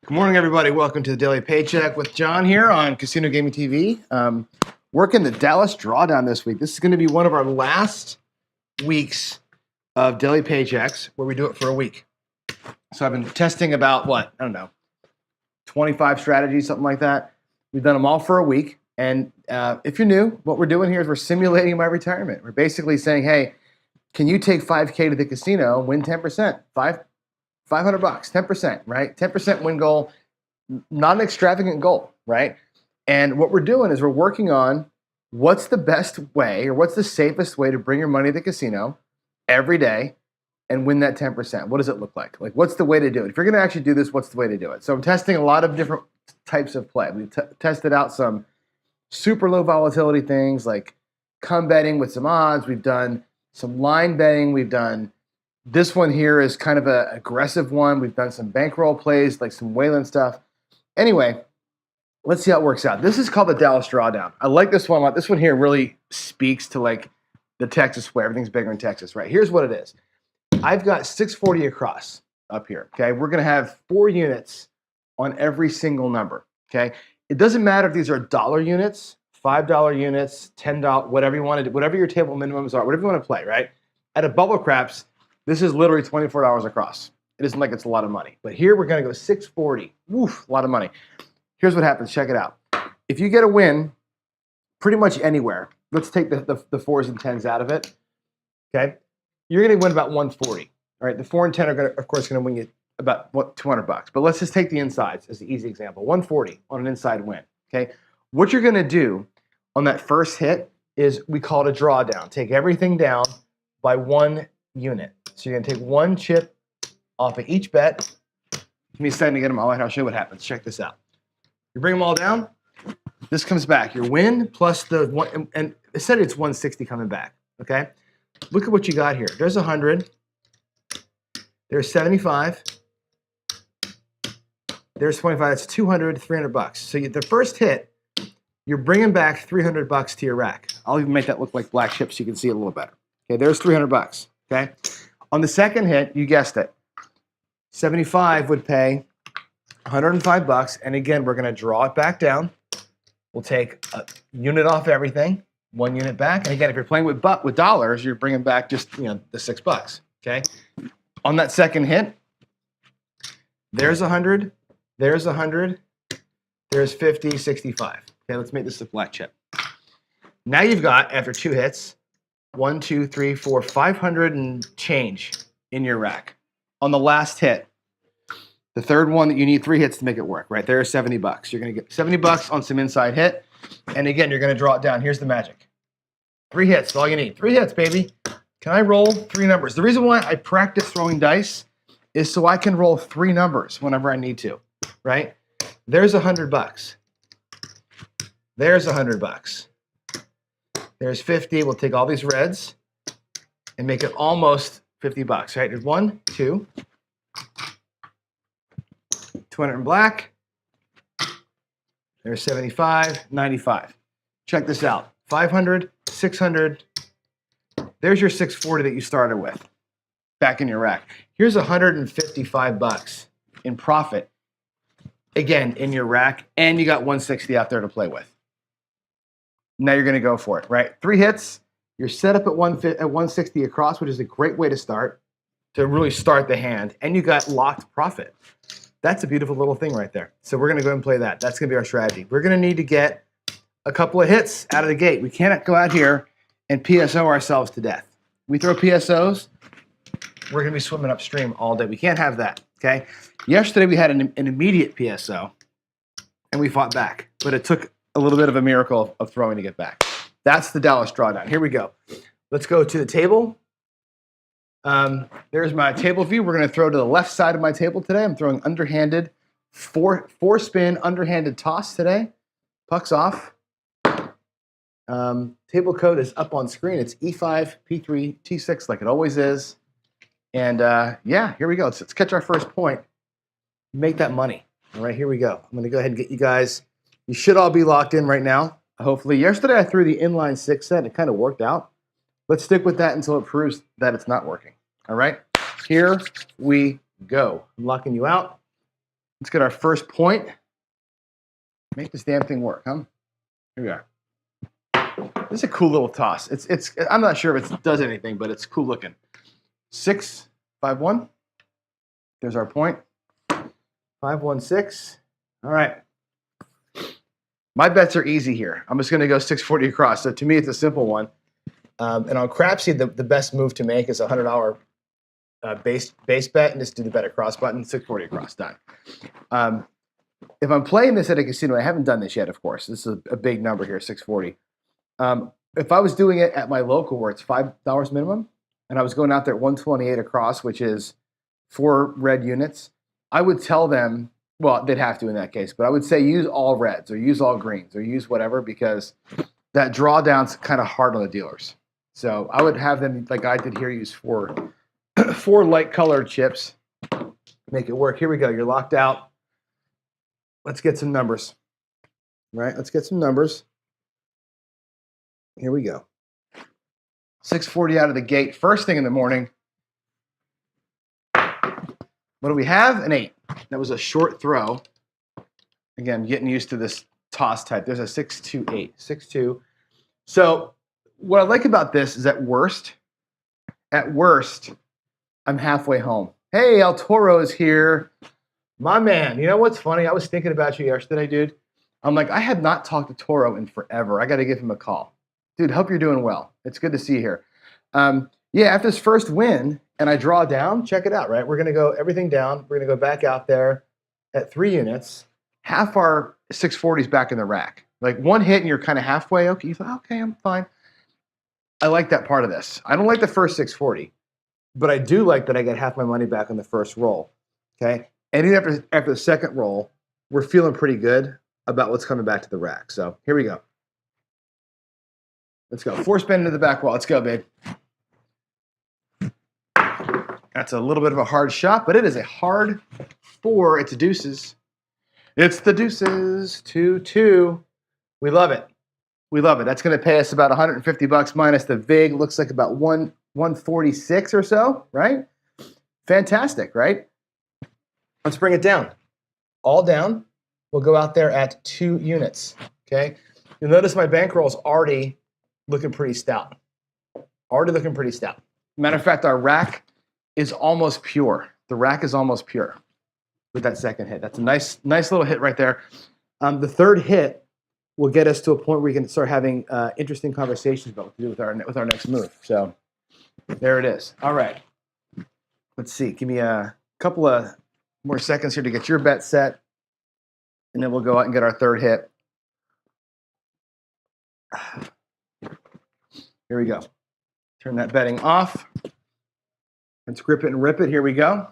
Good morning, everybody. Welcome to the Daily Paycheck with John here on Casino Gaming TV. Working the Dallas Drawdown this week. This is going to be one of our last weeks of Daily Paychecks where we do it for a week. So I've been testing about, 25 strategies, something like that. We've done them all for a week. And if you're new, what we're doing here is we're simulating my retirement. We're basically saying, hey, can you take $5K to the casino, win 10%, $500, 10%, right? 10% win goal, not an extravagant goal, right? And what we're doing is we're working on what's the best way or what's the safest way to bring your money to the casino every day and win that 10%. What does it look like? Like, what's the way to do it? If you're going to actually do this, what's the way to do it? So I'm testing a lot of different types of play. We've tested out some super low volatility things like come betting with some odds. We've done some line betting. We've done this one here is kind of an aggressive one. We've done some bankroll plays, like some Wayland stuff. Anyway, let's see how it works out. This is called the Dallas Drawdown. I like this one a lot. This one here really speaks to like the Texas way. Everything's bigger in Texas, right? Here's what it is. I've got 640 across up here, okay? We're going to have 4 units on every single number, okay? It doesn't matter if these are dollar units, $5 units, $10, whatever you want to do, whatever your table minimums are, whatever you want to play, right? At a bubble craps, this is literally $24 across. It isn't like it's a lot of money. But here we're going to go 640. Woof, a lot of money. Here's what happens. Check it out. If you get a win pretty much anywhere, let's take the 4s and 10s out of it, okay? You're going to win about 140. All right, the 4 and 10 are, of course, going to win you about $200. But let's just take the insides as the easy example. 140 on an inside win, okay? What you're going to do on that first hit is we call it a drawdown. Take everything down by 1 unit. So you're going to take 1 chip off of each bet. Give me a second to get them all out. I'll show you what happens. Check this out. You bring them all down. This comes back. Your win plus the one, and essentially it's 160 coming back. Okay. Look at what you got here. There's 100. There's 75. There's 25. That's 200, $300. So the first hit, you're bringing back $300 to your rack. I'll even make that look like black chips so you can see it a little better. Okay. There's $300. Okay. On the second hit, you guessed it, 75 would pay $105. And again, we're going to draw it back down. We'll take a unit off everything, 1 unit back. And again, if you're playing with dollars, you're bringing back just the $6. Okay. On that second hit, there's 100, there's 100, there's 50, 65. Okay, let's make this a black chip. Now you've got, after 2 hits, 1, 2, 3, 4, 500 and change in your rack. On the last hit, the third one that you need 3 hits to make it work, right? There's $70. You're going to get $70 on some inside hit. And again, you're going to draw it down. Here's the magic. 3 hits, that's all you need. 3 hits, baby. Can I roll 3 numbers? The reason why I practice throwing dice is so I can roll 3 numbers whenever I need to, right? There's $100. There's $100. There's 50. We'll take all these reds and make it almost $50, right? There's 1, 2, 200 in black. There's 75, 95. Check this out. 500, 600. There's your 640 that you started with back in your rack. Here's $155 in profit, again, in your rack, and you got 160 out there to play with. Now you're going to go for it, right? 3 hits. You're set up at 160 across, which is a great way to start, to really start the hand, and you got locked profit. That's a beautiful little thing right there. So we're going to go ahead and play that. That's going to be our strategy. We're going to need to get a couple of hits out of the gate. We can't go out here and PSO ourselves to death. We throw PSOs, we're going to be swimming upstream all day. We can't have that, okay? Yesterday we had an immediate PSO, and we fought back, but it took a little bit of a miracle of throwing to get back. That's the Dallas Drawdown. Here we go. Let's go to the table. There's my table view. We're going to throw to the left side of my table today. I'm throwing underhanded, four spin underhanded toss today. Puck's off. Table code is up on screen. It's E5, P3, T6 like it always is. And yeah, here we go. Let's catch our first point. Make that money. All right, here we go. I'm going to go ahead and get you guys. You should all be locked in right now. Hopefully. Yesterday I threw the inline 6 set. It kind of worked out. Let's stick with that until it proves that it's not working. All right, here we go. I'm locking you out. Let's get our first point. Make this damn thing work, huh? Here we are. This is a cool little toss. I'm not sure if it does anything, but it's cool looking. 6, 5, 1. There's our point. 5, 1, 6. All right. My bets are easy here. I'm just going to go 640 across. So to me, it's a simple one. And on Crapsee, the best move to make is a $100 base bet and just do the bet across button, 640 across, done. If I'm playing this at a casino, I haven't done this yet, of course. This is a big number here, 640. If I was doing it at my local where it's $5 minimum, and I was going out there at 128 across, which is 4 red units, I would tell them, well, they'd have to in that case, but I would say use all reds or use all greens or use whatever, because that drawdown's kind of hard on the dealers. So I would have them, like I did here, use 4 light colored chips, make it work. Here we go. You're locked out. Let's get some numbers. Right? Let's get some numbers. Here we go. 640 out of the gate. First thing in the morning. What do we have? An 8. That was a short throw. Again, getting used to this toss type. There's a 6-2-8. 6-2. So what I like about this is at worst, I'm halfway home. Hey, El Toro is here. My man. You know what's funny? I was thinking about you yesterday, dude. I'm like, I had not talked to Toro in forever. I got to give him a call. Dude, hope you're doing well. It's good to see you here. Yeah, after this first win, and I draw down, check it out, right? We're going to go everything down. We're going to go back out there at 3 units. Half our 640s back in the rack. Like one hit and you're kind of halfway. Okay, you thought, okay, I'm fine. I like that part of this. I don't like the first 640, but I do like that I get half my money back on the first roll, okay? And even after the second roll, we're feeling pretty good about what's coming back to the rack. So here we go. Let's go. 4 spin into the back wall. Let's go, babe. That's a little bit of a hard shot, but it is a hard 4. It's deuces. It's the deuces. 2-2. We love it. We love it. That's going to pay us about $150 minus the vig. Looks like about 146 or so, right? Fantastic, right? Let's bring it down. All down. We'll go out there at 2 units, okay? You'll notice my bankroll is already looking pretty stout. Already looking pretty stout. Matter of fact, our rack is almost pure. The rack is almost pure with that second hit. That's a nice little hit right there. The third hit will get us to a point where we can start having interesting conversations about what to do with our next move. So there it is. All right. Let's see. Give me a couple of more seconds here to get your bet set, and then we'll go out and get our third hit. Here we go. Turn that betting off. Let's grip it and rip it. Here we go.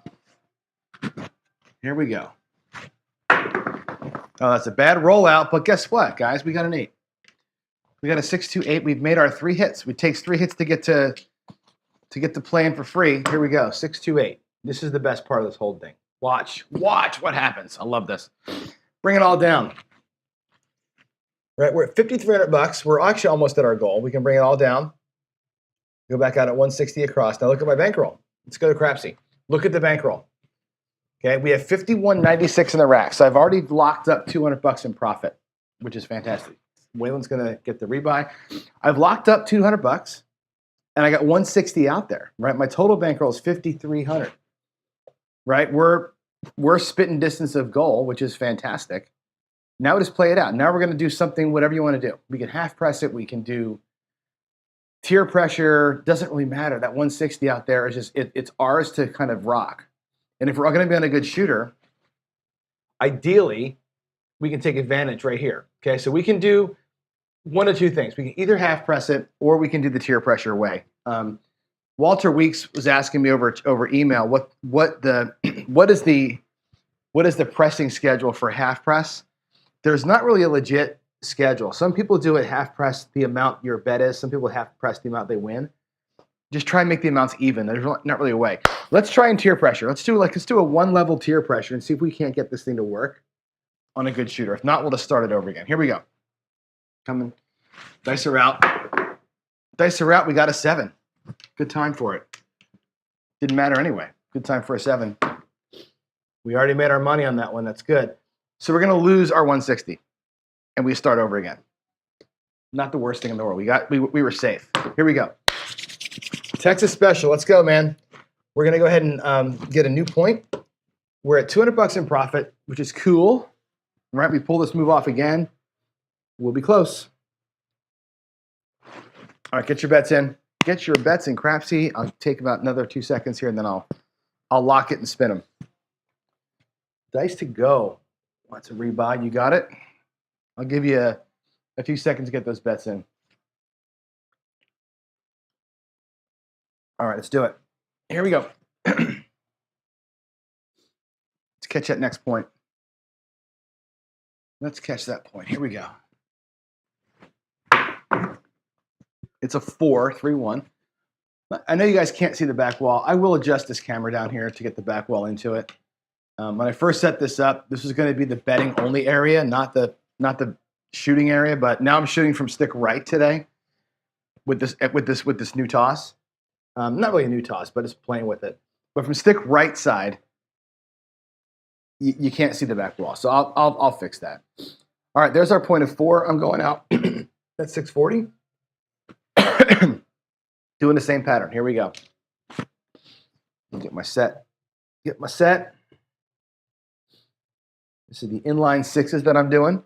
Here we go. Oh, that's a bad rollout, but guess what, guys? We got an 8. We got a 6-2-8. We've made our 3 hits. It takes 3 hits to get to playing for free. Here we go. 6-2-8. This is the best part of this whole thing. Watch what happens. I love this. Bring it all down. Right, we're at $5,300. We're actually almost at our goal. We can bring it all down. Go back out at 160 across. Now look at my bankroll. Let's go to Crapsee. Look at the bankroll. Okay, we have 51.96 in the rack. So I've already locked up $200 in profit, which is fantastic. Waylon's gonna get the rebuy. I've locked up $200, and I got 160 out there. Right, my total bankroll is 5,300. Right, we're spitting distance of goal, which is fantastic. Now we just play it out. Now we're gonna do something, whatever you want to do. We can half press it. We can do tier pressure. Doesn't really matter. That 160 out there is just it's ours to kind of rock. And if we're going to be on a good shooter, ideally, we can take advantage right here. Okay, so we can do one of 2 things. We can either half press it, or we can do the tier pressure way. Walter Weeks was asking me over email what is the pressing schedule for half press. There's not really a legit schedule. Some people do it half press the amount your bet is. Some people half press the amount they win. Just try and make the amounts even. There's not really a way. Let's try and tier pressure. Let's do a 1-level tier pressure and see if we can't get this thing to work on a good shooter. If not, we'll just start it over again. Here we go. Coming. Dice are out. Dice are out. We got a 7. Good time for it. Didn't matter anyway. Good time for a 7. We already made our money on that one. That's good. So we're going to lose our 160, and we start over again. Not the worst thing in the world. We were safe. Here we go. Texas special. Let's go, man. We're going to go ahead and get a new point. We're at 200 bucks in profit, which is cool. Right? We pull this move off again. We'll be close. All right, get your bets in. Get your bets in, Crapsee. I'll take about another 2 seconds here, and then I'll lock it and spin them. Dice to go. What's a rebuy? You got it? I'll give you a few seconds to get those bets in. All right, let's do it. Here we go. Let's catch that next point. Let's catch that point. Here we go. It's a 4-3-1. I know you guys can't see the back wall. I will adjust this camera down here to get the back wall into it. When I first set this up, this was going to be the betting only area, not the shooting area. But now I'm shooting from stick right today with this new toss. Not really a new toss, but just playing with it. But from stick right side, you can't see the back wall. So I'll fix that. All right, there's our point of 4. I'm going out. That's 640. Doing the same pattern. Here we go. Get my set. Get my set. This is the inline 6s that I'm doing.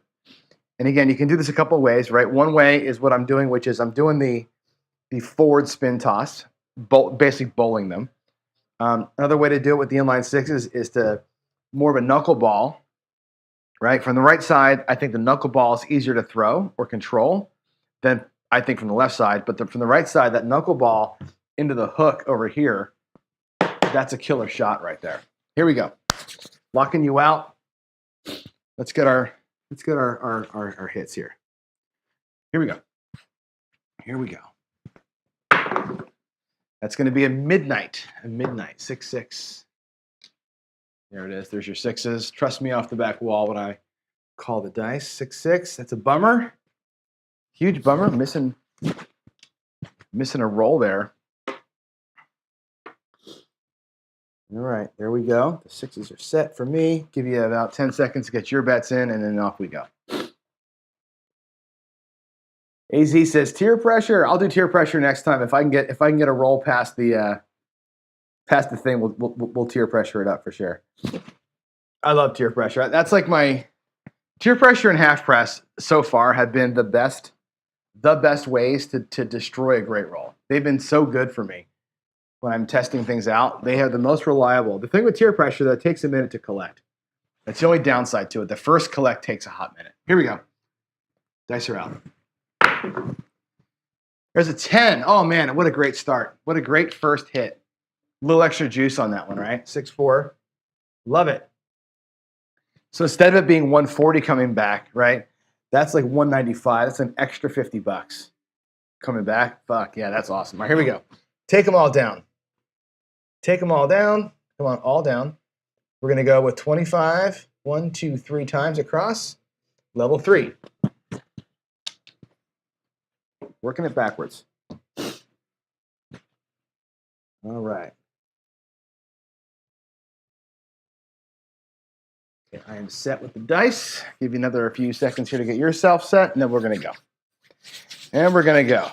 And again, you can do this a couple of ways, right? One way is what I'm doing, which is I'm doing the forward spin toss, basically bowling them. Another way to do it with the inline 6s is to more of a knuckleball, right? From the right side, I think the knuckleball is easier to throw or control than I think from the left side. But from the right side, that knuckleball into the hook over here, that's a killer shot right there. Here we go. Locking you out. Let's get our hits here. Here we go. Here we go. That's going to be a midnight, 6-6. There it is. There's your 6s. Trust me off the back wall when I call the dice. 6-6. That's a bummer. Huge bummer. Missing a roll there. All right, there we go. The 6s are set for me. Give you about 10 seconds to get your bets in, and then off we go. AZ says tier pressure. I'll do tier pressure next time. If I can get a roll past the thing, we'll tier pressure it up for sure. I love tier pressure. That's like my tier pressure and half press so far have been the best ways to destroy a great roll. They've been so good for me when I'm testing things out. They have the most reliable. The thing with tier pressure, that it takes a minute to collect. That's the only downside to it. The first collect takes a hot minute. Here we go. Dice are out. There's a 10. Oh, man, what a great start. What a great first hit. A little extra juice on that one, right? 6-4. Love it. So instead of it being 140 coming back, right, that's like 195. That's an extra 50 bucks coming back. Fuck, yeah, that's awesome. All right, here we go. Take them all down. Take them all down. Come on, all down. We're going to go with 25. 1, 2, 3 times across. Level 3. Working it backwards. All right. Okay, I am set with the dice. Give you another few seconds here to get yourself set, and then we're going to go. And we're going to go.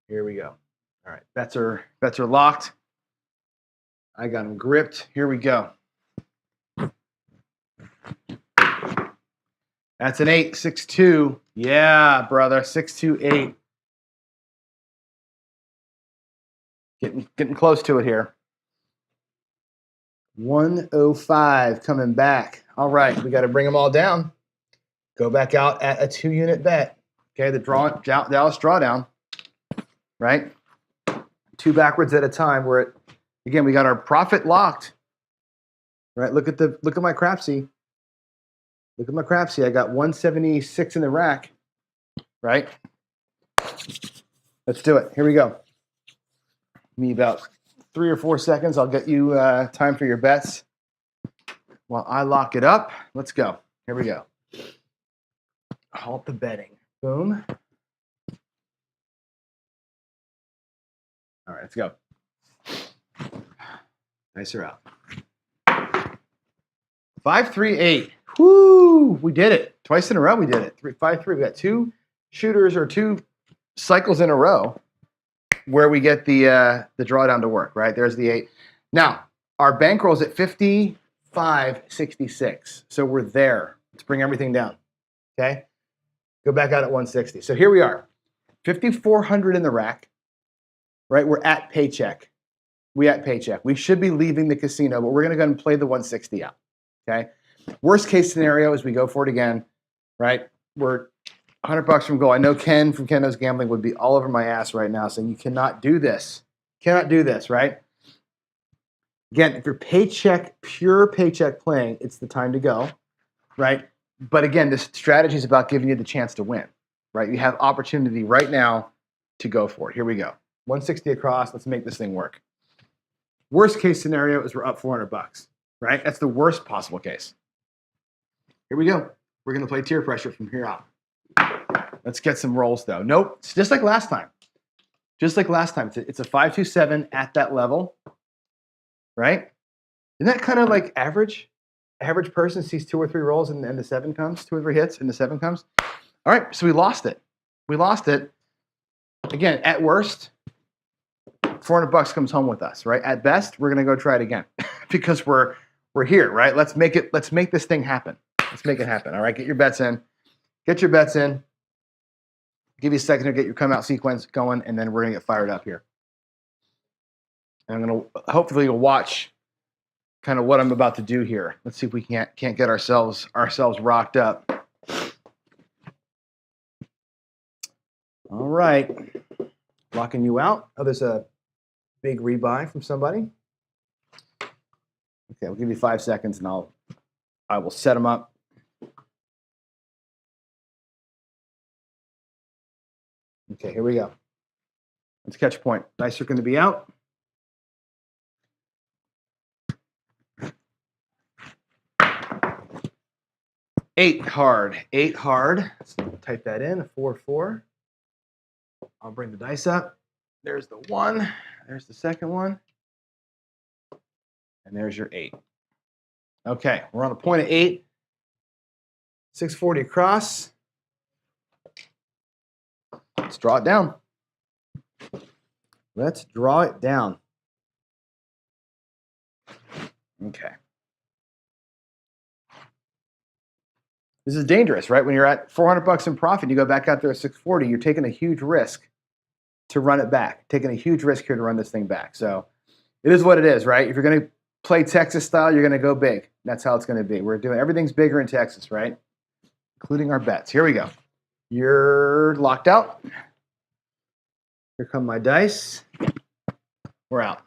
Here we go. All right, bets are locked. I got them gripped. Here we go. That's an 8, 6-2. Yeah, brother, 6-2-8. Getting close to it here. 105 coming back. All right, we got to bring them all down. Go back out at a 2-unit bet. Okay, the Dallas Drawdown. Right? 2 backwards at a time. We're at, again, we got our profit locked. Right? Look at my Crapsee. Look at my Crapsee. I got 176 in the rack. Right? Let's do it. Here we go. Give me about 3 or 4 seconds. I'll get you time for your bets. While I lock it up, let's go. Here we go. Halt the betting. Boom. All right, let's go. Dice are out. 5-3-8. Whoo! We did it twice in a row. We did it. 5-3. We got two shooters or two cycles in a row where we get the drawdown to work. Right there's the 8. Now our bankroll is at 55.66. So we're there. Let's bring everything down. Okay. Go back out at 160. So here we are, 5,400 in the rack. Right, we're at Paycheck. We should be leaving the casino, but we're going to go and play the 160 out. Okay. Worst case scenario is we go for it again. Right. We're $100 from goal. I know Ken from Ken Knows Gambling would be all over my ass right now saying you cannot do this. Cannot do this. Right. Again, if you're pure paycheck playing, it's the time to go. Right. But again, this strategy is about giving you the chance to win. Right. You have opportunity right now to go for it. Here we go. 160 across. Let's make this thing work. Worst case scenario is we're up $400, right? That's the worst possible case. Here we go. We're going to play tier pressure from here out. Let's get some rolls though. Nope. It's just like last time. It's a 5-2-7 at that level, right? Isn't that kind of like average? Average person sees 2 or 3 rolls and the 7 comes, 2 or 3 hits and the 7 comes. All right. So we lost it. Again, at worst, $400 comes home with us, right? At best, we're gonna go try it again because we're here, right? Let's make this thing happen. Let's make it happen. All right, get your bets in. Give you a second to get your come out sequence going, and then we're gonna get fired up here. And I'm gonna hopefully you'll watch kind of what I'm about to do here. Let's see if we can't get ourselves rocked up. All right, locking you out. Oh, there's a big rebuy from somebody. Okay, I'll give you 5 seconds and I will set them up. Okay, here we go. Let's catch point. Dice are going to be out. Eight hard. Let's type that in, 4-4. I'll bring the dice up. There's the 1. There's the second one. And there's your 8. Okay, we're on a point of 8. 640 across. Let's draw it down. Okay. This is dangerous, right? When you're at $400 in profit, you go back out there at 640, you're taking a huge risk to run it back. Taking a huge risk here to run this thing back. So it is what it is, right? If you're going to play Texas style, you're going to go big. That's how it's going to be. We're doing everything's bigger in Texas, right? Including our bets. Here we go. You're locked out. Here come my dice. We're out.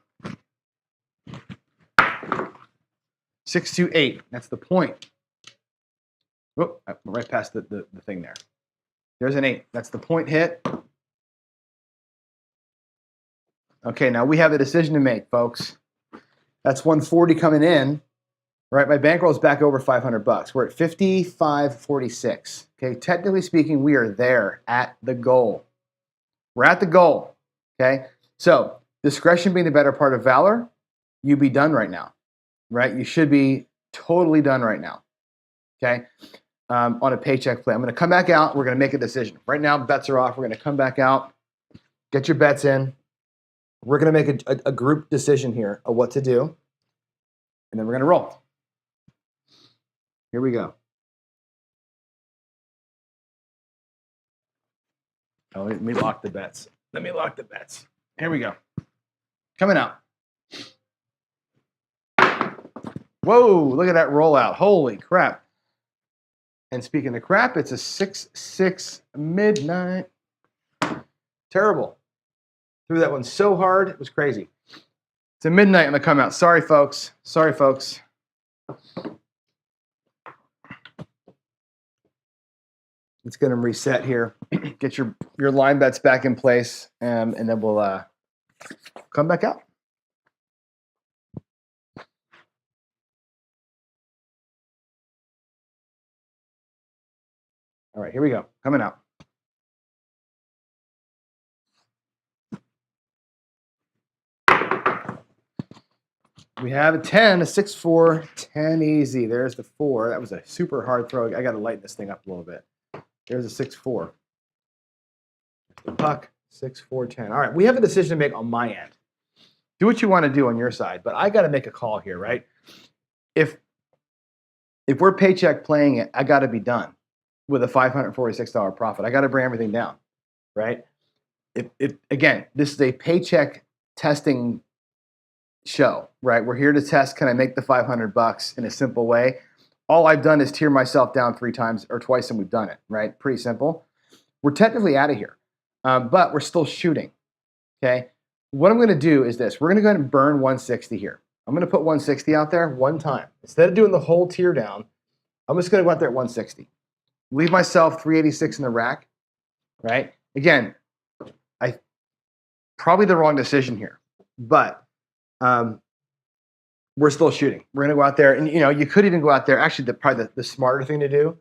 6-2-8. That's the point. Oh, right past the thing there. There's an 8. That's the point hit. Okay, now we have a decision to make, folks. That's 140 coming in. Right, my bankroll is back over $500. We're at 55.46. Okay, technically speaking, we are there at the goal. We're at the goal. Okay, so discretion being the better part of valor, you be done right now. Right, you should be totally done right now. Okay, on a paycheck play. I'm going to come back out. We're going to make a decision. Right now, bets are off. We're going to come back out. Get your bets in. We're going to make a group decision here of what to do, and then we're going to roll. Here we go. Oh, let me lock the bets. Here we go. Coming out. Whoa, look at that rollout. Holy crap. And speaking of crap, it's a 6-6 midnight. Terrible. Threw that one so hard, it was crazy. It's a midnight on the come out. Sorry, folks. Let's get them reset here. Get your line bets back in place, and then we'll come back out. All right, here we go. Coming out. We have a 10, a 6-4, 10 easy. There's the 4. That was a super hard throw. I got to lighten this thing up a little bit. There's a 6-4. The puck, 6-4, 10. All right, we have a decision to make on my end. Do what you want to do on your side, but I got to make a call here, right? If we're Paycheck playing it, I got to be done with a $546 profit. I got to bring everything down, right? If again, this is a Paycheck testing show, right? We're here to test, can I make the $500 in a simple way? All I've done is tear myself down 3 times or twice and we've done it, right? Pretty simple. We're technically out of here, but we're still shooting, okay? What I'm gonna do is this. We're gonna go ahead and burn 160 here. I'm gonna put 160 out there one time. Instead of doing the whole tear down, I'm just gonna go out there at 160. Leave myself 386 in the rack, right? Again, probably the wrong decision here, but we're still shooting. We're gonna go out there, and you could even go out there. Actually, probably the smarter thing to do,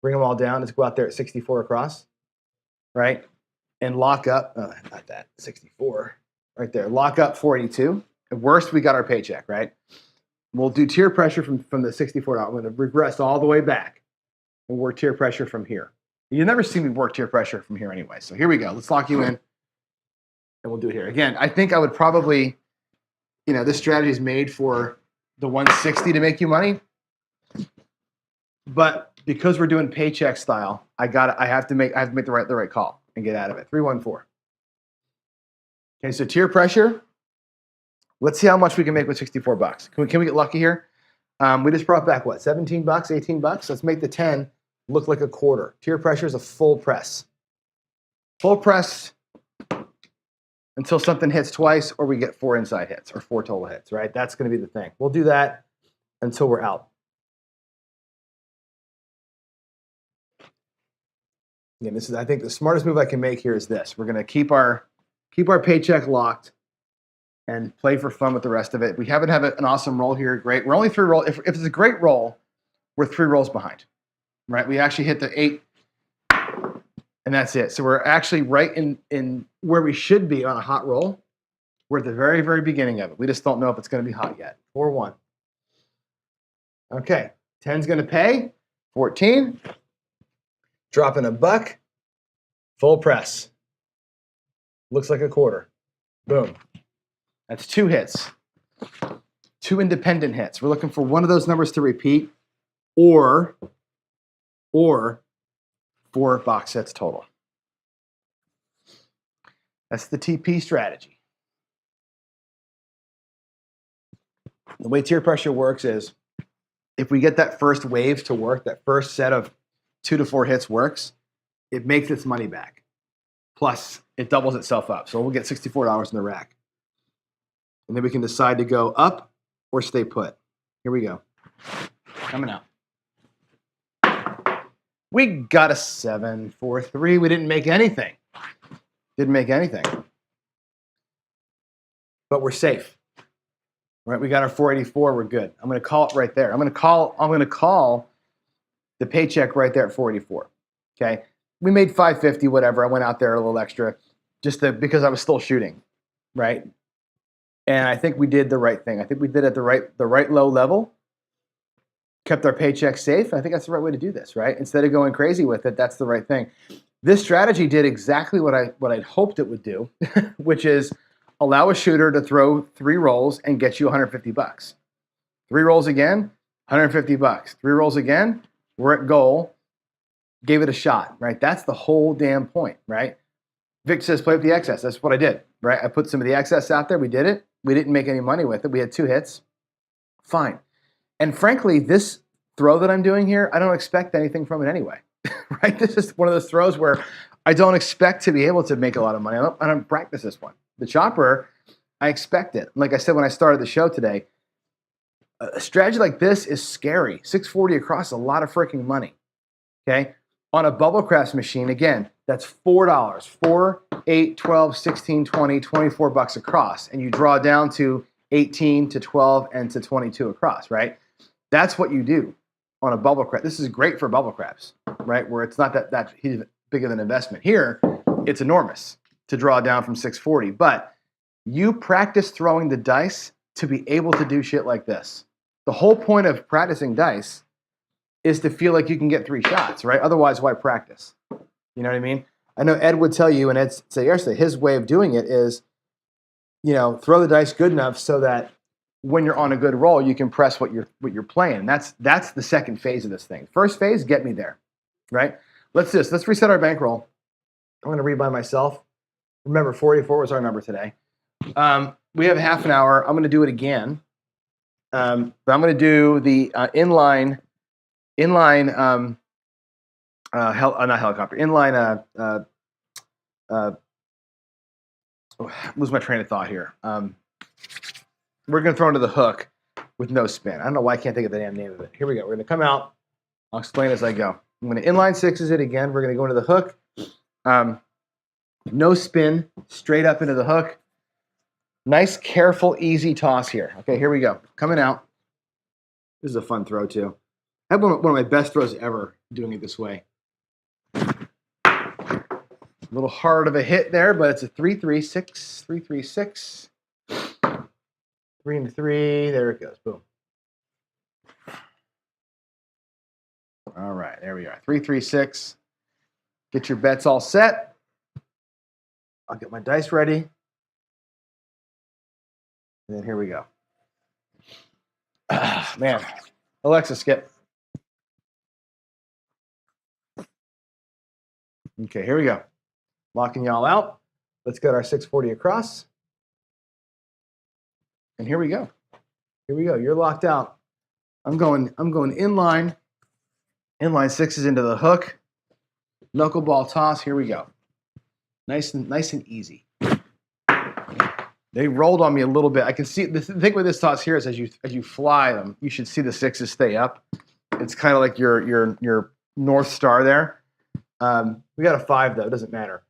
bring them all down, is go out there at 64 across, right? And lock up, not that, 64, right there. Lock up 482. At worst, we got our Paycheck, right? We'll do tier pressure from the 64 out. I'm gonna regress all the way back and work tier pressure from here. You never see me work tier pressure from here anyway. So here we go. Let's lock you in, and we'll do it here. Again, I think I would probably, this strategy is made for the 160 to make you money. But because we're doing Paycheck style, I have to make the right call and get out of it. 314. Okay, so tier pressure. Let's see how much we can make with $64. Can we get lucky here? We just brought back what, $17, $18? Let's make the 10 look like a quarter. Tier pressure is a full press. Full press until something hits twice, or we get 4 inside hits, or 4 total hits, right? That's going to be the thing. We'll do that until we're out. Again, this is, I think, the smartest move I can make here is this. We're going to keep our Paycheck locked and play for fun with the rest of it. We haven't had an awesome roll here. Great. We're only 3 rolls. If it's a great roll, we're 3 rolls behind, right? We actually hit the 8, and that's it. So we're actually right in where we should be on a hot roll. We're at the very, very beginning of it. We just don't know if it's going to be hot yet. 4-1. Okay. 10's going to pay. 14. Dropping $1. Full press. Looks like a quarter. Boom. That's 2 hits. 2 independent hits. We're looking for one of those numbers to repeat, or 4 box hits total. That's the TP strategy. The way tier pressure works is, if we get that first wave to work, that first set of 2 to 4 hits works, it makes its money back. Plus, it doubles itself up. So we'll get $64 in the rack. And then we can decide to go up or stay put. Here we go. Coming out. We got a 7-4-3. We didn't make anything. Didn't make anything. But we're safe. Right? We got our 484. We're good. I'm going to call it right there. I'm going to call the Paycheck right there at 484. Okay? We made 550, whatever. I went out there a little extra because I was still shooting, right? And I think we did the right thing. I think we did at the right low level, kept our Paycheck safe. I think that's the right way to do this, right? Instead of going crazy with it, that's the right thing. This strategy did exactly what I'd hoped it would do, which is allow a shooter to throw 3 rolls and get you $150. 3 rolls again, $150. 3 rolls again, we're at goal. Gave it a shot, right? That's the whole damn point, right? Vic says play with the excess. That's what I did, right? I put some of the excess out there. We did it. We didn't make any money with it. We had 2 hits. Fine. And frankly, this throw that I'm doing here, I don't expect anything from it anyway, right? This is one of those throws where I don't expect to be able to make a lot of money. I don't practice this one. The chopper, I expect it. Like I said when I started the show today, a strategy like this is scary. 640 across is a lot of freaking money, okay? On a bubble craps machine, again, that's $4. 4, 8, 12, 16, 20, $24 across. And you draw down to 18 to 12 and to 22 across, right? That's what you do on a bubble crap. This is great for bubble craps, right? Where it's not that big of an investment. Here, it's enormous to draw down from 640. But you practice throwing the dice to be able to do shit like this. The whole point of practicing dice is to feel like you can get 3 shots, right? Otherwise, why practice? You know what I mean? I know Ed would tell you, and Ed said yesterday, his way of doing it is, throw the dice good enough so that when you're on a good roll, you can press what you're playing. That's the second phase of this thing. First phase, get me there, right? Let's reset our bankroll. I'm going to read by myself. Remember, 44 was our number today. We have half an hour. I'm going to do it again. But I'm going to do the inline, not helicopter, inline, lose my train of thought here. We're going to throw into the hook with no spin. I don't know why I can't think of the damn name of it. Here we go. We're going to come out. I'll explain as I go. I'm going to inline sixes it again. We're going to go into the hook. No spin, straight up into the hook. Nice, careful, easy toss here. Okay, here we go. Coming out. This is a fun throw, too. I had one of my best throws ever doing it this way. A little hard of a hit there, but it's a 3-3-6. 3-3-6. 3 and 3. There it goes. Boom. All right, there we are. 3-3-6. Get your bets all set. I'll get my dice ready. And then here we go. Man. Alexa, skip. Okay, here we go. Locking y'all out. Let's get our 640 across. And here we go. Here we go. You're locked out. I'm going inline. Inline sixes into the hook. Knuckleball toss. Here we go. Nice and easy. They rolled on me a little bit. I can see the thing with this toss here is as you fly them, you should see the sixes stay up. It's kind of like your North Star there. We got a 5 though. It doesn't matter.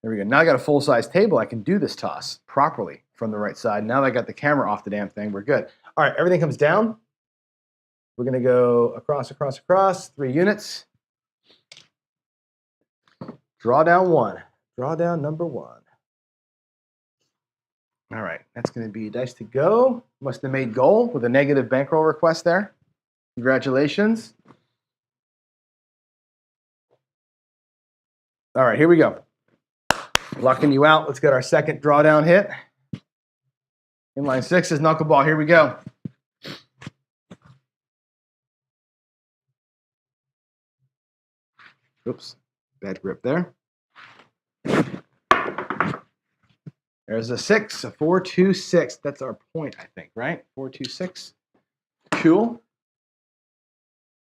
There we go. Now I got a full-size table. I can do this toss properly from the right side. Now that I got the camera off the damn thing, we're good. All right, everything comes down. We're going to go across, 3 units. Drawdown 1. Drawdown number 1. All right, that's going to be dice to go. Must have made goal with a negative bankroll request there. Congratulations. All right, here we go. Locking you out. Let's get our second drawdown hit. Inline sixes, knuckleball. Here we go. Oops, bad grip there. There's a 6, a 4-2-6. That's our point, I think, right? 4-2-6. Cool.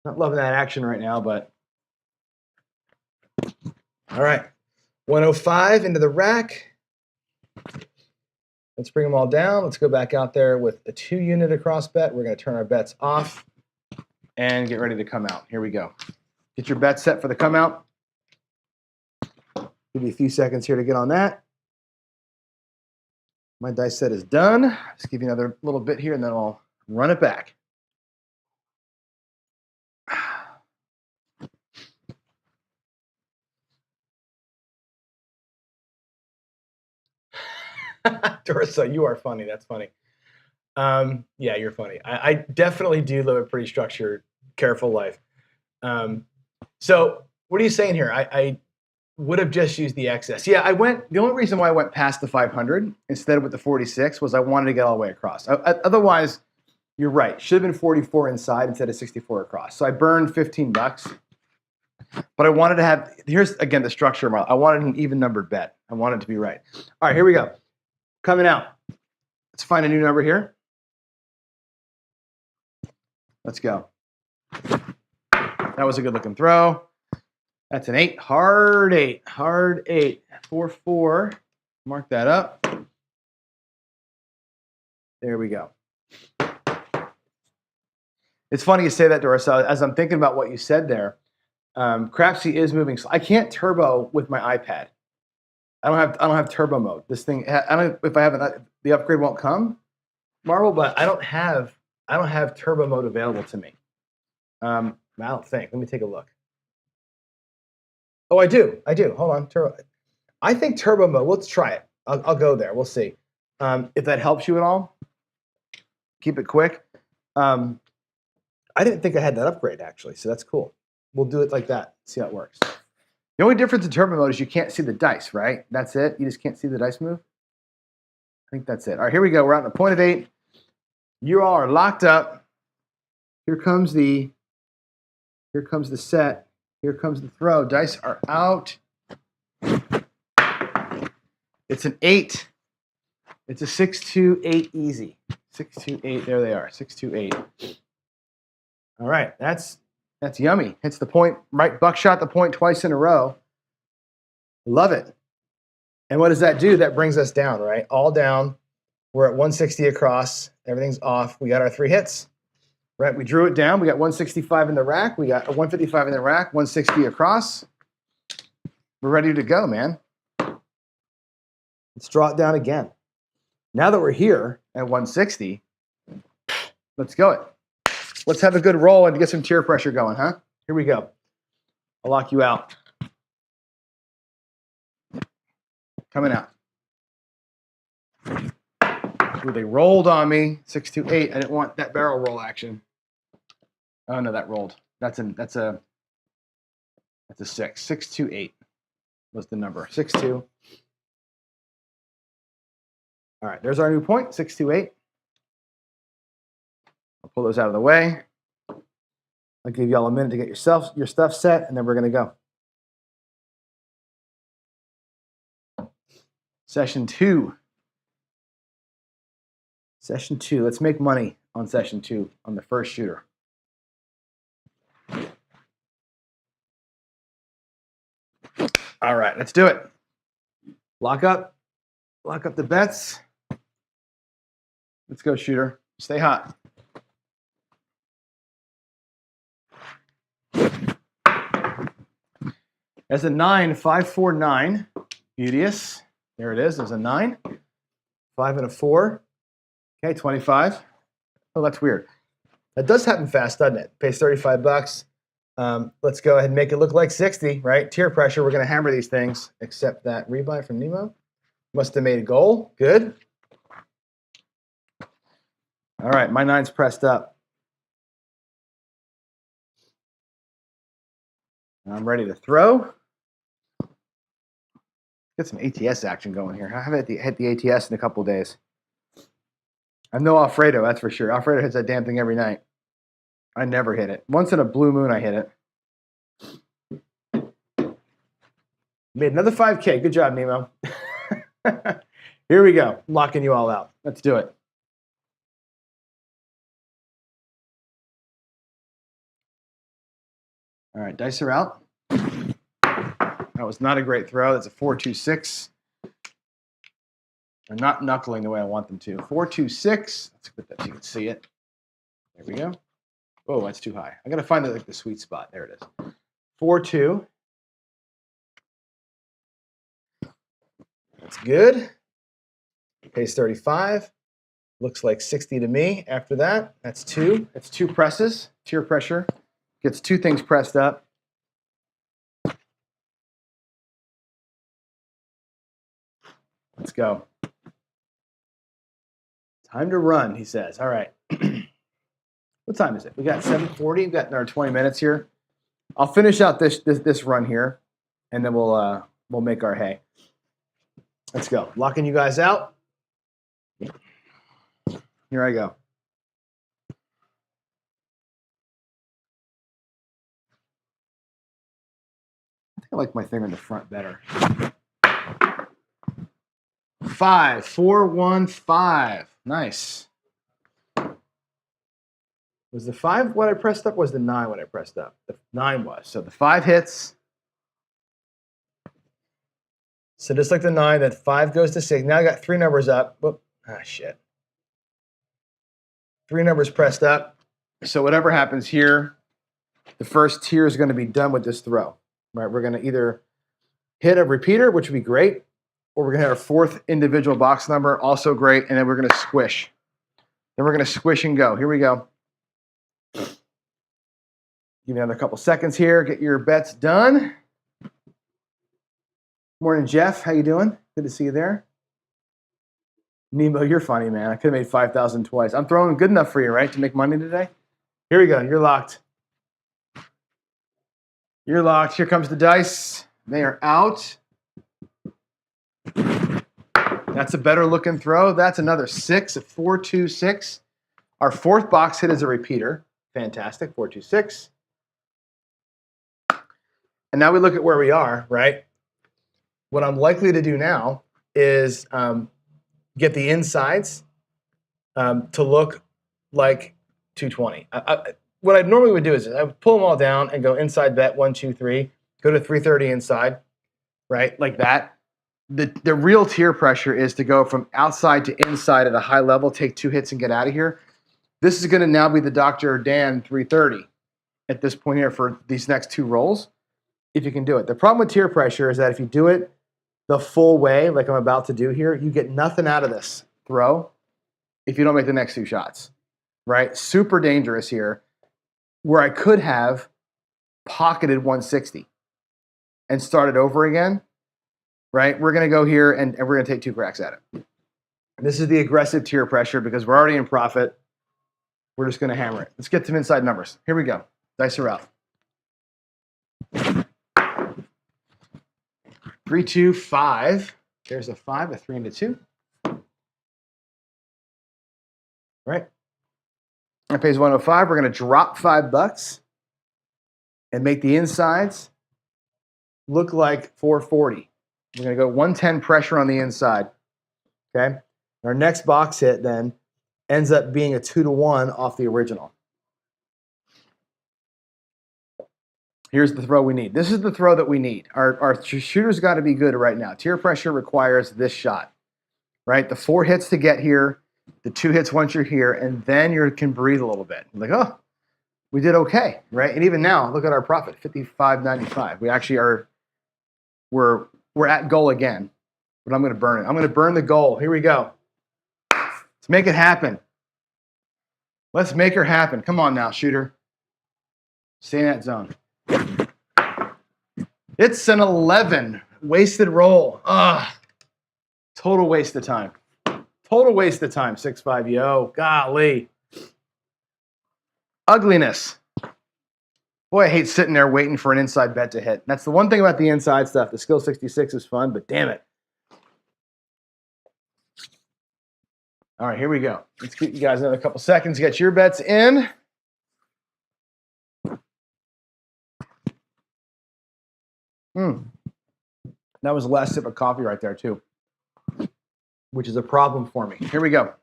Not loving that action right now, but all right. 105 into the rack. Let's bring them all down. Let's go back out there with a 2-unit across bet. We're going to turn our bets off and get ready to come out. Here we go. Get your bet set for the come out. Give you a few seconds here to get on that. My dice set is done. Just give you another little bit here and then I'll run it back. Dorsa, you are funny. That's funny. Yeah, you're funny. I definitely do live a pretty structured, careful life. So what are you saying here? I would have just used the excess. Yeah, the only reason why I went past the 500 instead of with the 46 was I wanted to get all the way across. Otherwise, you're right. Should have been 44 inside instead of 64 across. So I burned $15. But I wanted to have, here's again the structure model. I wanted an even numbered bet. I wanted it to be right. All right, here we go. Coming out. Let's find a new number here. Let's go. That was a good looking throw. That's an 8. Hard 8. Hard 8. 4-4. Mark that up. There we go. It's funny you say that, Doris. As I'm thinking about what you said there, Crapsee is moving. I can't turbo with my iPad. I don't have turbo mode. This thing, I don't if I haven't, the upgrade won't come, Marvel. But I don't have turbo mode available to me. I don't think. Let me take a look. Oh, I do. Hold on, turbo. I think turbo mode, let's try it. I'll go there. We'll see. If that helps you at all, keep it quick. I didn't think I had that upgrade, actually, so that's cool. We'll do it like that, see how it works. The only difference in turbo mode is you can't see the dice, right? That's it? You just can't see the dice move? I think that's it. All right, here we go. We're out in the point of 8. You all are locked up. Here comes the set. Here comes the throw. Dice are out. It's an 8. It's a 6-2-8 easy. 6-2-8. There they are. 6-2-8. All right, that's yummy. Hits the point, right? Buckshot the point twice in a row. Love it. And what does that do? That brings us down, right? All down. We're at 160 across. Everything's off. We got our 3 hits, right? We drew it down. We got 165 in the rack. We got 155 in the rack, 160 across. We're ready to go, man. Let's draw it down again. Now that we're here at 160, let's go it. Let's have a good roll and get some tier pressure going, huh? Here we go. I'll lock you out. Coming out. Ooh, they rolled on me. 6-2-8. I didn't want that barrel roll action. Oh no, that rolled. That's a 6. 6-2-8 was the number. 6-2. All right, there's our new point. 6-2-8. I'll pull those out of the way. I'll give y'all a minute to get your stuff set, and then we're gonna go. Session 2. Session 2. Let's make money on session 2 on the first shooter. All right, let's do it. Lock up the bets. Let's go, shooter. Stay hot. There's a 9, 5, 4, 9. Beauteous. There it is. There's a 9. 5 and a 4. Okay, 25. Oh, that's weird. That does happen fast, doesn't it? Pays $35. Let's go ahead and make it look like 60, right? Tier pressure. We're going to hammer these things, except that rebuy from Nemo. Must have made a goal. Good. All right, my 9's pressed up. I'm ready to throw. Get some ATS action going here. I haven't hit the ATS in a couple days. I'm no Alfredo, that's for sure. Alfredo hits that damn thing every night. I never hit it. Once in a blue moon, I hit it. Made another 5K. Good job, Nemo. Here we go. I'm locking you all out. Let's do it. All right, dice are out. That was not a great throw. That's a 4-2-6. They're not knuckling the way I want them to. 4-2-6. Let's put that so you can see it. There we go. Oh, that's too high. I got to find the sweet spot. There it is. 4-2. That's good. Pays 35. Looks like 60 to me. After that, that's 2. That's 2 presses. Tier pressure. Gets 2 things pressed up. Let's go. Time to run, he says. All right. What time is it? We got 7:40. We've got our 20 minutes here. I'll finish out this run here, and then we'll make our hay. Let's go. Locking you guys out. Here I go. I think I like my finger in the front better. 5, 4, 1, 5. Nice. Was the 5 what I pressed up? Was the 9 what I pressed up? The 9 was. So the 5 hits. So just like the 9, that 5 goes to 6. Now I got 3 numbers up. Whoop. Ah, shit. 3 numbers pressed up. So whatever happens here, the first tier is going to be done with this throw. Right? We're going to either hit a repeater, which would be great, or we're going to hit our 4th individual box number, also great, and then we're going to squish. Then we're going to squish and go. Here we go. Give me another couple seconds here. Get your bets done. Morning, Jeff. How you doing? Good to see you there. Nemo, you're funny, man. I could have made 5,000 twice. I'm throwing good enough for you, right, to make money today? Here we go. You're locked. You're locked. Here comes the dice. They are out. That's a better looking throw. That's another 6, a 4, 2, 6. Our fourth box hit is a repeater. Fantastic. 4, 2, 6. And now we look at where we are, right? What I'm likely to do now is get the insides to look like 220. What I normally would do is I would pull them all down and go inside bet 1, 2, 3, go to 330 inside, right? Like that. The real tier pressure is to go from outside to inside at a high level, take 2 hits and get out of here. This is going to now be the Dr. Dan 330 at this point here for these next 2 rolls, if you can do it. The problem with tier pressure is that if you do it the full way, like I'm about to do here, you get nothing out of this throw if you don't make the next 2 shots, right? Super dangerous here, where I could have pocketed 160 and started over again, right? We're going to go here and we're going to take 2 cracks at it. This is the aggressive tier pressure because we're already in profit. We're just going to hammer it. Let's get some inside numbers. Here we go. Dice are out. 3, 2, 5. There's a 5, a 3, and a 2. Right. That pays 105. We're going to drop $5 and make the insides look like 440. We're going to go 110 pressure on the inside. Okay. Our next box hit then ends up being a 2-to-1 off the original. Here's the throw we need. This is the throw that we need. Our shooter's got to be good right now. Tier pressure requires this shot, right? The 4 hits to get here, the 2 hits once you're here, and then you can breathe a little bit. Like, oh, we did okay, right? And even now, look at our profit, $55.95. We actually are, we're at goal again, but I'm going to burn it. I'm going to burn the goal. Here we go. Let's make it happen. Let's make her happen. Come on now, shooter. Stay in that zone. It's an 11. Wasted roll. Total waste of time. Total waste of time. 6-5, yo. Golly. Ugliness. Boy, I hate sitting there waiting for an inside bet to hit. That's the one thing about the inside stuff. The skill 66 is fun, but damn it. All right, here we go. Let's keep you guys another couple seconds. Get your bets in. That was the last sip of coffee right there, too, which is a problem for me. Here we go.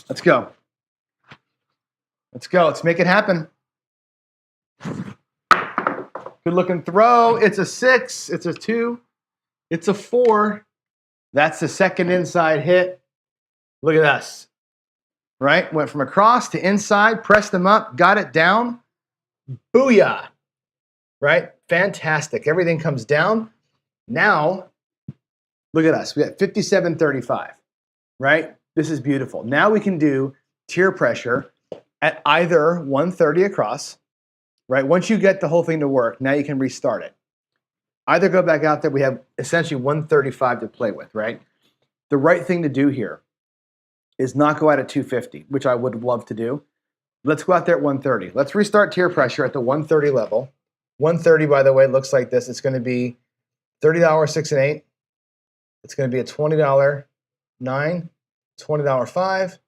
Let's go. Let's go. Let's make it happen. Good looking throw. It's a 6. It's a 2. It's a 4. That's the second inside hit. Look at us. Right? Went from across to inside, pressed them up, got it down. Booyah. Right? Fantastic. Everything comes down. Now, look at us. We got 57.35. Right? This is beautiful. Now we can do tier pressure at either 130 across. Right? Once you get the whole thing to work, now you can restart it. Either go back out there. We have essentially 135 to play with, right? The right thing to do here is not go out at 250, which I would love to do. Let's go out there at 130. Let's restart tier pressure at the 130 level. 130, by the way, looks like this. It's going to be $30 6 and 8. It's going to be a $20 9, $20 5,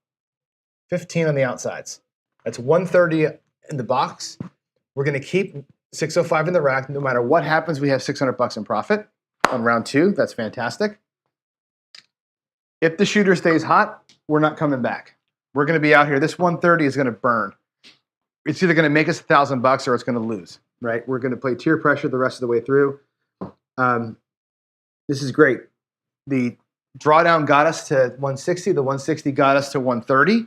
15 on the outsides. That's 130 in the box. We're going to keep 605 in the rack. No matter what happens, we have $600 in profit on round 2. That's fantastic. If the shooter stays hot, we're not coming back. We're going to be out here. This 130 is going to burn. It's either going to make us $1,000 or it's going to lose, right? We're going to play tier pressure the rest of the way through. This is great. The drawdown got us to 160. The 160 got us to 130.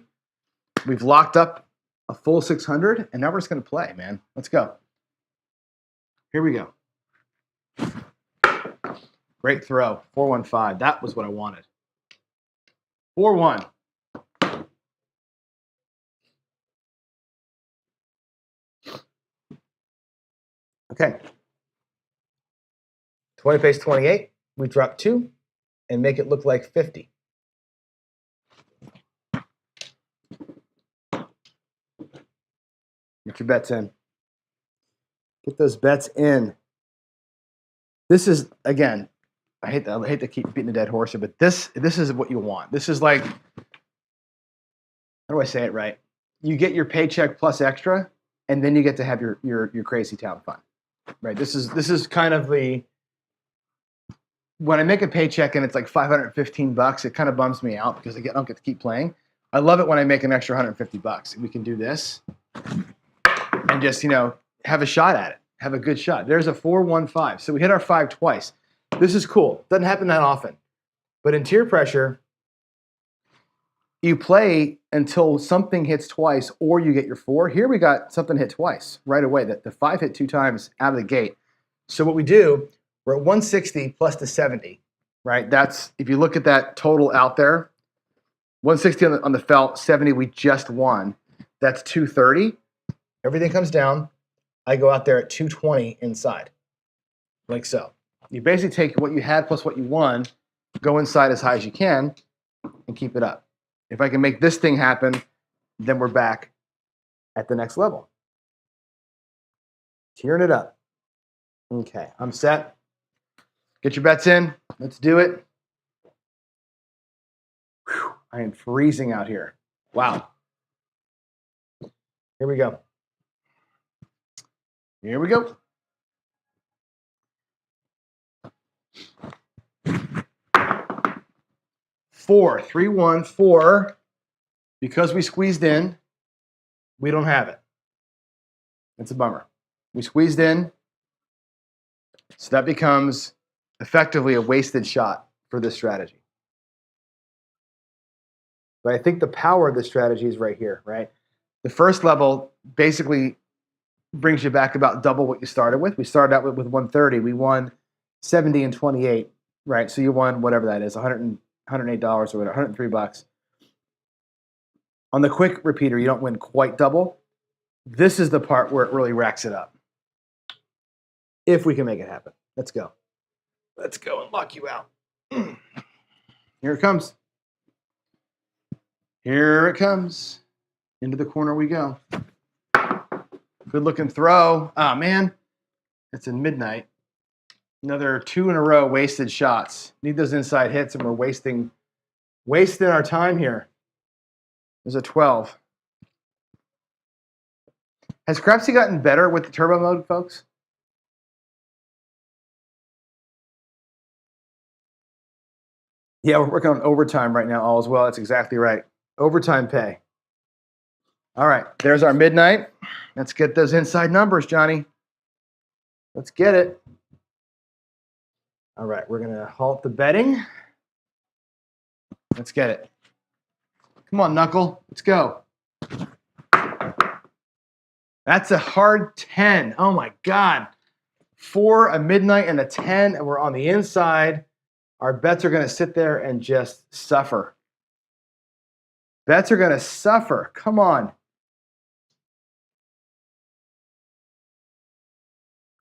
We've locked up a full 600, and now we're just going to play, man. Let's go. Here we go. Great throw. 415. That was what I wanted. 4-1. Okay. 20 pays 28. we drop 2 and make it look like 50. Get your bets in. Get those bets in. This is, again, I hate to keep beating the dead horse here, but this is what you want. This is like, how do I say it right? You get your paycheck plus extra, and then you get to have your crazy town fun, right? This is kind of the, when I make a paycheck and it's like $515, it kind of bums me out because I don't get to keep playing. I love it when I make an extra $150 and we can do this and just, have a shot at it. Have a good shot. There's a 4-1-5. So we hit our 5 twice. This is cool. Doesn't happen that often. But in tier pressure, you play until something hits twice or you get your 4. Here we got something hit twice right away. The 5 hit 2 times out of the gate. So what we do, we're at 160 plus the 70, right? That's, if you look at that total out there, 160 on the felt, 70 we just won. That's 230. Everything comes down. I go out there at 220 inside, like so. You basically take what you had plus what you won, go inside as high as you can, and keep it up. If I can make this thing happen, then we're back at the next level. Tearing it up. Okay, I'm set. Get your bets in. Let's do it. Whew, I am freezing out here. Wow. Here we go. Here we go. Four, 3, 1, 4. Because we squeezed in, we don't have it. It's a bummer. We squeezed in, so that becomes effectively a wasted shot for this strategy. But I think the power of this strategy is right here, right? The first level basically brings you back about double what you started with. We started out with 130. We won 70 and 28, right? So you won whatever that is, $108 or whatever, $103. On the quick repeater, you don't win quite double. This is the part where it really racks it up. If we can make it happen. Let's go. Let's go and lock you out. Here it comes. Here it comes. Into the corner we go. Good looking throw. Oh, man. It's in midnight. Another 2 in a row wasted shots. Need those inside hits, and we're wasting our time here. There's a 12. Has Crapsee gotten better with the turbo mode, folks? Yeah, we're working on overtime right now, all as well. That's exactly right. Overtime pay. All right, there's our midnight. Let's get those inside numbers, Johnny. Let's get it. All right, we're going to halt the betting. Let's get it. Come on, Knuckle. Let's go. That's a hard 10. Oh, my God. 4, a midnight, and a 10, and we're on the inside. Our bets are going to sit there and just suffer. Bets are going to suffer. Come on.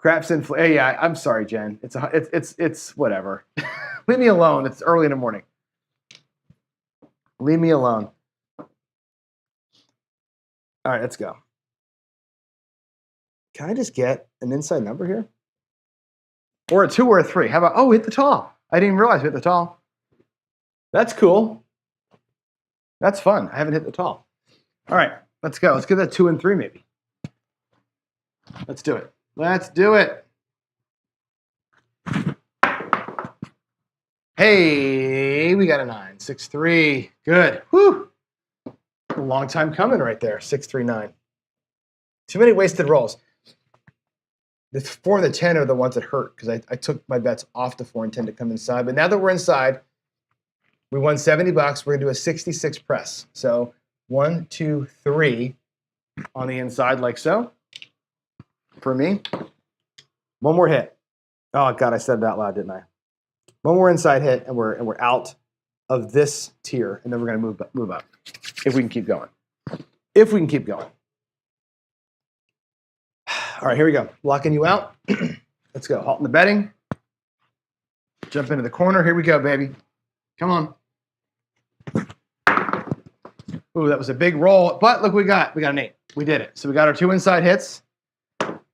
Crapsee, hey, yeah, I'm sorry, Jen. It's whatever. Leave me alone. It's early in the morning. Leave me alone. All right, let's go. Can I just get an inside number here? Or a 2 or a 3. How about, oh, hit the tall. I didn't even realize we hit the tall. That's cool. That's fun. I haven't hit the tall. All right, let's go. Let's get that 2 and 3 maybe. Let's do it. Let's do it. Hey, we got a 9. 6-3. Good. Whew. A long time coming right there. 6-3-9. Too many wasted rolls. The 4 and the 10 are the ones that hurt because I took my bets off the 4 and 10 to come inside. But now that we're inside, we won $70. We're going to do a 66 press. So 1, 2, 3 on the inside like so. For me. One more hit. Oh, God, I said it out loud, didn't I? One more inside hit, and we're out of this tier, and then we're going to move up if we can keep going. If we can keep going. All right, here we go. Locking you out. Let's go. Halting the betting. Jump into the corner. Here we go, baby. Come on. Ooh, that was a big roll. But look, we got an 8. We did it. So we got our 2 inside hits.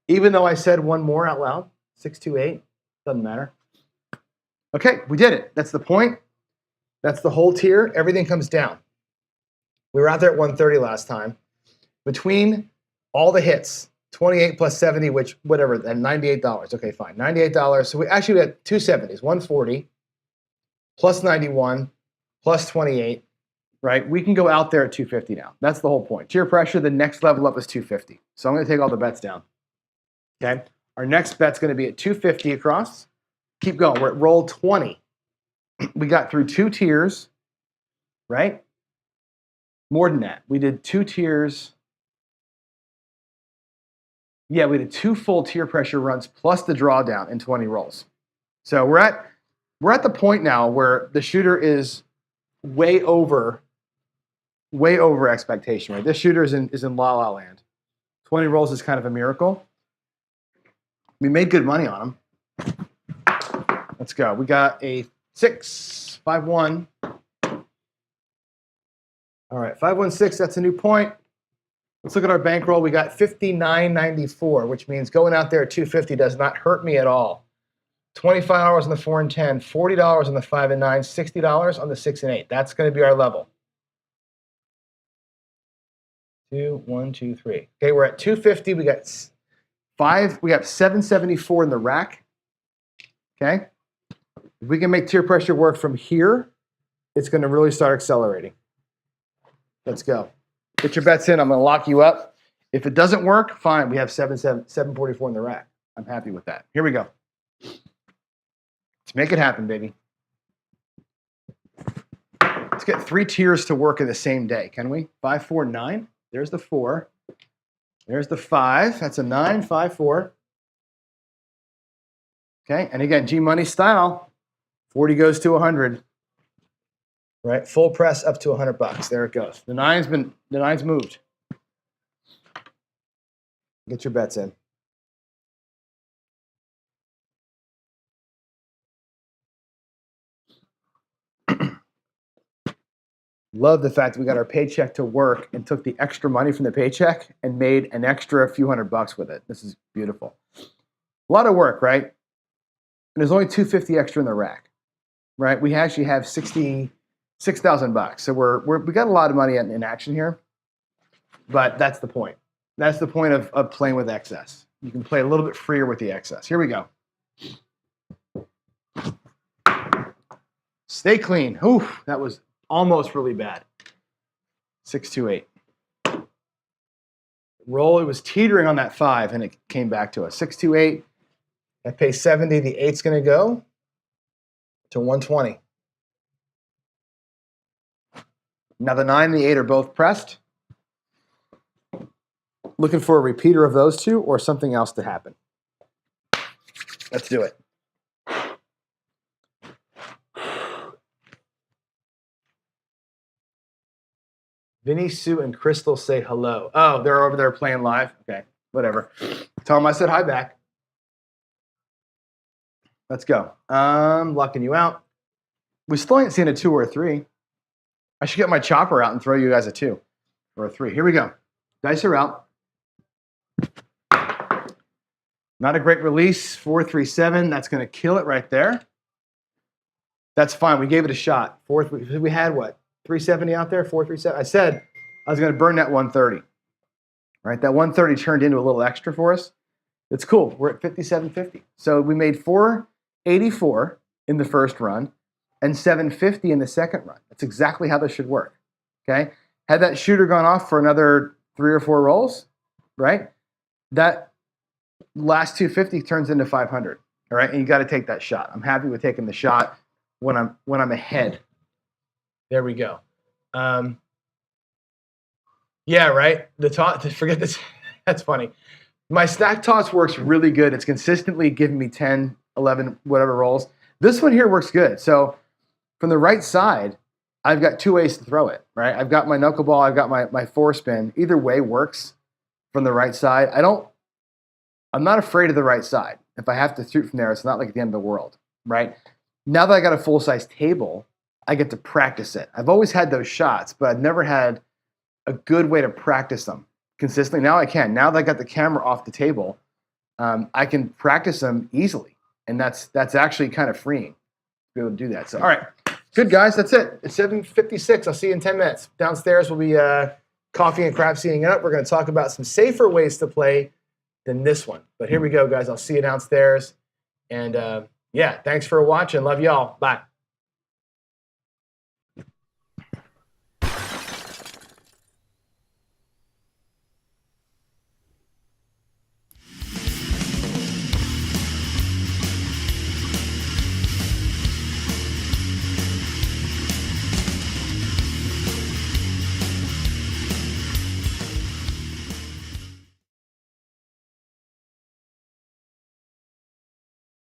Even though I said one more out loud, 6, 2, 8, doesn't matter. Okay, we did it. That's the point. That's the whole tier. Everything comes down. We were out there at 130 last time. Between all the hits, 28 plus 70, which whatever, and $98. Okay, fine, $98. So we actually had 2 70s, 140 plus 91 plus 28. Right? We can go out there at 250 now. That's the whole point. Tier pressure, the next level up is 250. So I'm going to take all the bets down. Okay? Our next bet's going to be at 250 across. Keep going. We're at roll 20. We got through 2 tiers, right? More than that. We did 2 tiers. Yeah, we did 2 full tier pressure runs plus the drawdown in 20 rolls. So we're at the point now where the shooter is way over expectation, right? This shooter is in la la land. 20 rolls is kind of a miracle. We made good money on him. Let's go. We got a 6, 5-1. All right, 5-1-6, that's a new point. Let's look at our bankroll. We got $59.94, which means going out there at 250 does not hurt me at all. $25 on the 4 and 10, $40 on the 5 and 9, $60 on the 6 and 8. That's going to be our level. 2, 1, 2, 3. Okay, we're at 250. We got 774 in the rack. Okay. If we can make tier pressure work from here, it's going to really start accelerating. Let's go. Get your bets in. I'm going to lock you up. If it doesn't work, fine. We have 744 in the rack. I'm happy with that. Here we go. Let's make it happen, baby. Let's get 3 tiers to work in the same day, can we? 5, 4, 9. There's the 4. There's the 5. That's a 9, 5, 4. Okay, and again, G-Money style. 40 goes to 100. Right, full press up to $100. There it goes. The nine's moved. Get your bets in. Love the fact that we got our paycheck to work and took the extra money from the paycheck and made an extra few $100 with it. This is beautiful. A lot of work, right? And there's only $250 extra in the rack, right? We actually have $66,000. So we got a lot of money in action here, but that's the point. That's the point of playing with excess. You can play a little bit freer with the excess. Here we go. Stay clean. Oof, that was almost really bad. 6, 2, 8. Roll, it was teetering on that 5 and it came back to us. 6, 2, 8. I pay 70. The 8's going to go to 120. Now the 9 and the 8 are both pressed. Looking for a repeater of those two or something else to happen. Let's do it. Vinny, Sue, and Crystal say hello. Oh, they're over there playing live? Okay, whatever. Tell them I said hi back. Let's go. Locking you out. We still ain't seen a 2 or a 3. I should get my chopper out and throw you guys a 2 or a 3. Here we go. Dice are out. Not a great release. 4, 3, 7. That's going to kill it right there. That's fine. We gave it a shot. 4, 3. We had what? 370 out there? 4, 3, 7. I said I was going to burn that 130. Right? That 130 turned into a little extra for us. It's cool. We're at 57.50. So we made 484 in the first run and 750 in the second run. That's exactly how this should work. Okay? Had that shooter gone off for another 3 or 4 rolls, right? That last 250 turns into 500. All right? And you got to take that shot. I'm happy with taking the shot when I'm ahead. There we go. Yeah, right? Forget this. That's funny. My stack toss works really good. It's consistently giving me 10, 11, whatever rolls. This one here works good. So from the right side, I've got 2 ways to throw it, right? I've got my knuckleball. I've got my 4 spin. Either way works from the right side. I'm not afraid of the right side. If I have to shoot from there, it's not like the end of the world, right? now that I got a full-size table, I get to practice it. I've always had those shots, but I've never had a good way to practice them consistently. Now I can. Now that I got the camera off the table, I can practice them easily, and that's actually kind of freeing to be able to do that. So, all right, good guys, that's it. It's 7:56. I'll see you in 10 minutes. Downstairs we'll be coffee and crapseeing up. We're going to talk about some safer ways to play than this one. But here we go, guys. I'll see you downstairs. And yeah, thanks for watching. Love y'all. Bye.